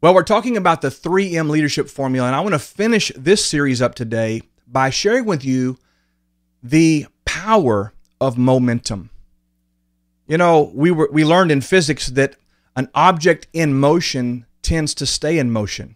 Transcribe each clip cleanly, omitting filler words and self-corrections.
Well, we're talking about the 3M leadership formula, and I want to finish this series up today by sharing with you the power of momentum. You know, we learned in physics that an object in motion tends to stay in motion.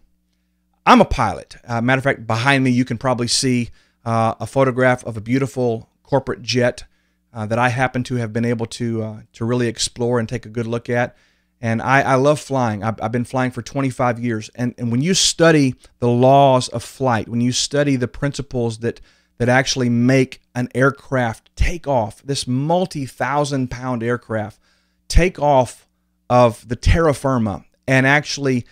I'm a pilot. Matter of fact, behind me, you can probably see a photograph of a beautiful corporate jet that I happen to have been able to really explore and take a good look at. And I love flying. I've been flying for 25 years. And when you study the laws of flight, when you study the principles that actually make an aircraft take off, this multi-thousand-pound aircraft take off of the terra firma and actually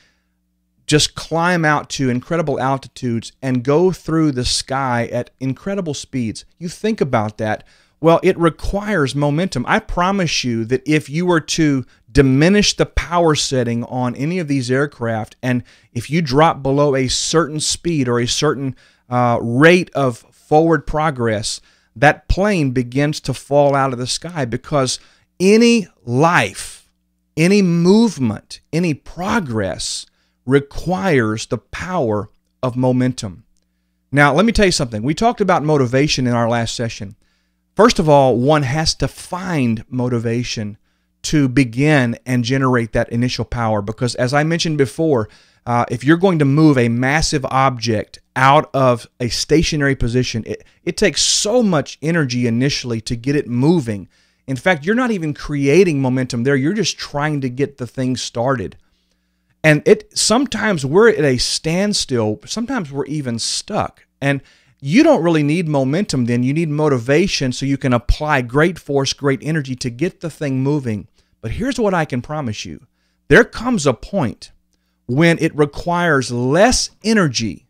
just climb out to incredible altitudes and go through the sky at incredible speeds. You think about that. Well, it requires momentum. I promise you that if you were to diminish the power setting on any of these aircraft, and if you drop below a certain speed or a certain rate of forward progress, that plane begins to fall out of the sky, because any life, any movement, any progress requires the power of momentum. Now, let me tell you something. We talked about motivation in our last session. First of all, one has to find motivation to begin and generate that initial power, because as I mentioned before, if you're going to move a massive object out of a stationary position, it takes so much energy initially to get it moving. In fact, you're not even creating momentum there. You're just trying to get the thing started. And sometimes we're at a standstill. Sometimes we're even stuck. And you don't really need momentum then. You need motivation so you can apply great force, great energy to get the thing moving. But here's what I can promise you. There comes a point when it requires less energy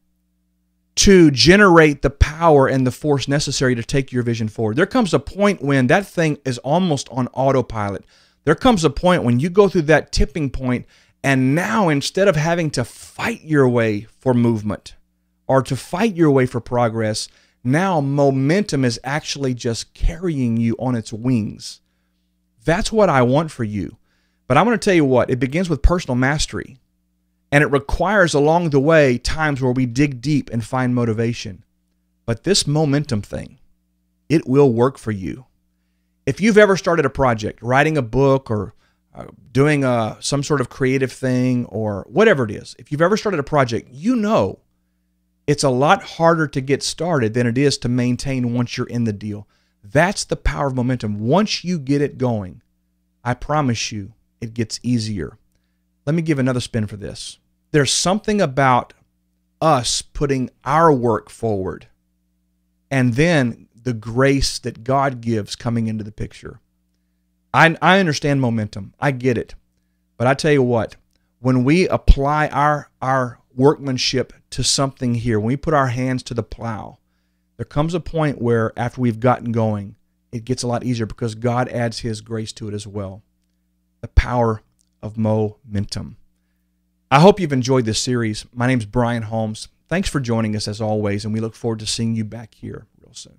to generate the power and the force necessary to take your vision forward. There comes a point when that thing is almost on autopilot. There comes a point when you go through that tipping point, and now instead of having to fight your way for movement or to fight your way for progress, now momentum is actually just carrying you on its wings. That's what I want for you. But I'm going to tell you what, it begins with personal mastery. And it requires along the way times where we dig deep and find motivation. But this momentum thing, it will work for you. If you've ever started a project, writing a book or doing some sort of creative thing or whatever it is, if you've ever started a project, you know it's a lot harder to get started than it is to maintain once you're in the deal. That's the power of momentum. Once you get it going, I promise you, it gets easier. Let me give another spin for this. There's something about us putting our work forward and then the grace that God gives coming into the picture. I understand momentum. I get it. But I tell you what, when we apply our workmanship to something here, when we put our hands to the plow, there comes a point where after we've gotten going, it gets a lot easier because God adds His grace to it as well. The power of momentum. I hope you've enjoyed this series. My name's Brian Holmes. Thanks for joining us as always, and we look forward to seeing you back here real soon.